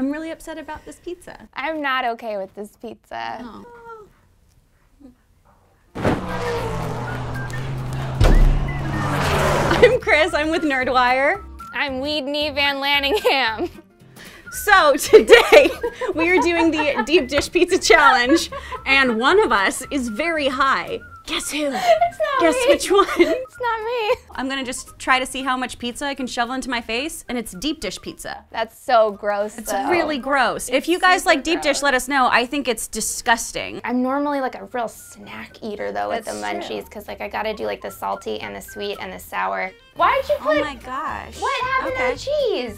I'm really upset about this pizza. I'm not okay with this pizza. Oh. I'm Kris, I'm with NerdWire. I'm Whitney Van Lanningham. So today we are doing the deep dish pizza challenge, and one of us is very high. Guess who? It's not Guess me. which one? It's not me. I'm gonna just try to see how much pizza I can shovel into my face, and it's deep dish pizza. That's so gross, It's though. really gross. If you guys like deep dish, gross. let us know. I think it's disgusting. I'm normally like a real snack eater though with the That's munchies true. because like I gotta do like the salty and the sweet and the sour. Why did you put? Oh my gosh. What happened to the cheese?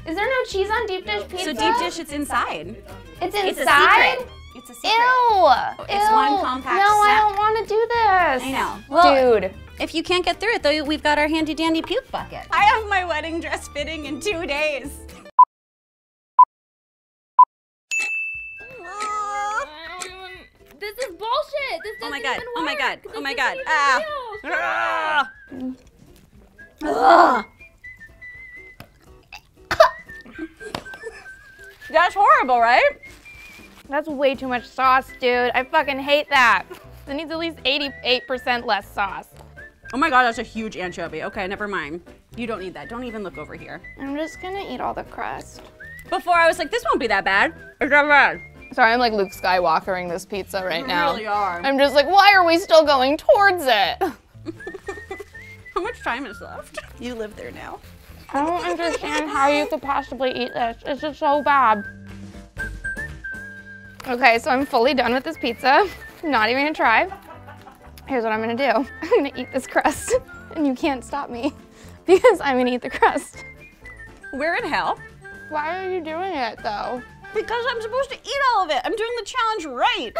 Is there no cheese on deep dish pizza? So deep dish, it's inside. It's It's a inside? secret. It's a secret. Ew! It's Ew. one compact No, I snack. don't want to do this. I know. Well, Dude. if you can't get through it though, we've got our handy dandy puke bucket. I have my wedding dress fitting in 2 days. This is bullshit. This Oh my doesn't god, even oh my work. god, This oh my isn't god. even Ah. real. Ah. Ugh. That's horrible, right? That's way too much sauce, dude. I fucking hate that. It needs at least 88% less sauce. Oh my god, that's a huge anchovy. Okay, never mind. You don't need that. Don't even look over here. I'm just gonna eat all the crust. Before I was like, this won't be that bad. It's not bad. Sorry, I'm like Luke Skywalkering this pizza right now. really are. I'm just like, why are we still going towards it? How much time is left? You live there now. I don't understand how you could possibly eat this. It's just so bad. Okay, so I'm fully done with this pizza. I'm not even gonna try. Here's what I'm gonna do. I'm gonna eat this crust, and you can't stop me because I'm gonna eat the crust. We're in hell. Why are you doing it though? Because I'm supposed to eat all of it. I'm doing the challenge right.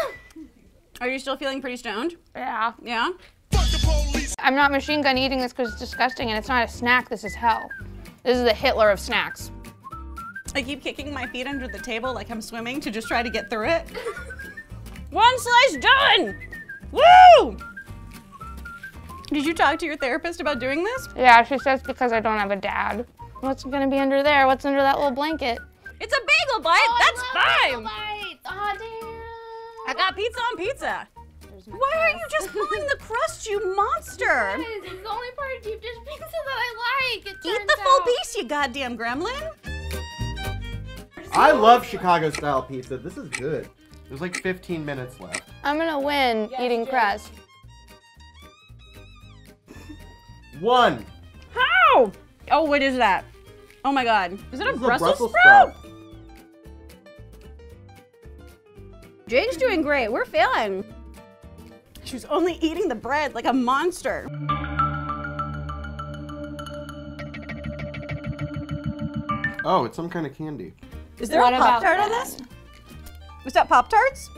Are you still feeling pretty stoned? Yeah. Yeah? I'm not machine gun eating this because it's disgusting and it's not a snack, this is hell. This is the Hitler of snacks. I keep kicking my feet under the table like I'm swimming to just try to get through it. One slice done! Woo! Did you talk to your therapist about doing this? Yeah, she says because I don't have a dad. What's gonna be under there? What's under that little blanket? It's a bagel bite, that's fine! Oh, damn. I got pizza on pizza. Why are you just pulling the crust, you monster? This is the only part of deep dish pizza that I like. It Eat turns the full out. piece, you goddamn gremlin. I love Chicago style pizza. This is good. There's like 15 minutes left. I'm gonna win eating crust. 1. How? Oh, what is that? Oh my god. Is it a This is Brussels sprout? Jake's doing great. We're failing. She's only eating the bread like a monster. Oh, it's some kind of candy. Is there What a about Pop-Tart on that? this? Is that Pop-Tarts?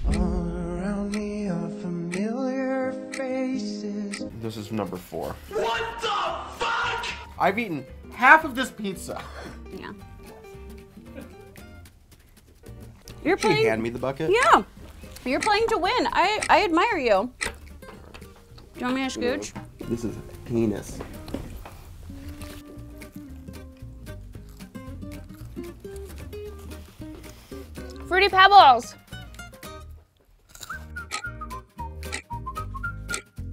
Around me are familiar faces. This is number 4. What the fuck? I've eaten half of this pizza. Yeah. You're Can you playing. hand me the bucket? Yeah. You're playing to win. I admire you. Do you want me to scooch? This is penis. Fruity Pebbles.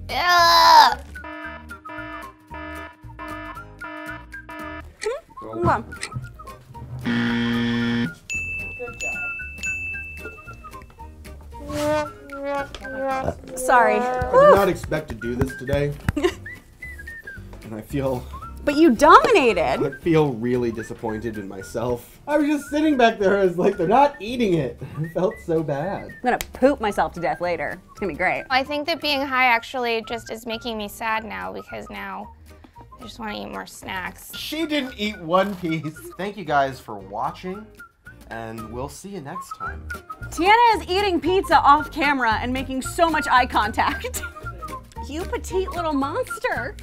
Ugh. Come Sorry. I did not expect to do this today. And I feel But you dominated. really disappointed in myself. I was just sitting back there. I was like, they're not eating it. I felt so bad. I'm gonna poop myself to death later. It's gonna be great. I think that being high actually just is making me sad now because now I just want to eat more snacks. She didn't eat one piece. Thank you guys for watching, and we'll see you next time. Tiana is eating pizza off camera and making so much eye contact. You petite little monster.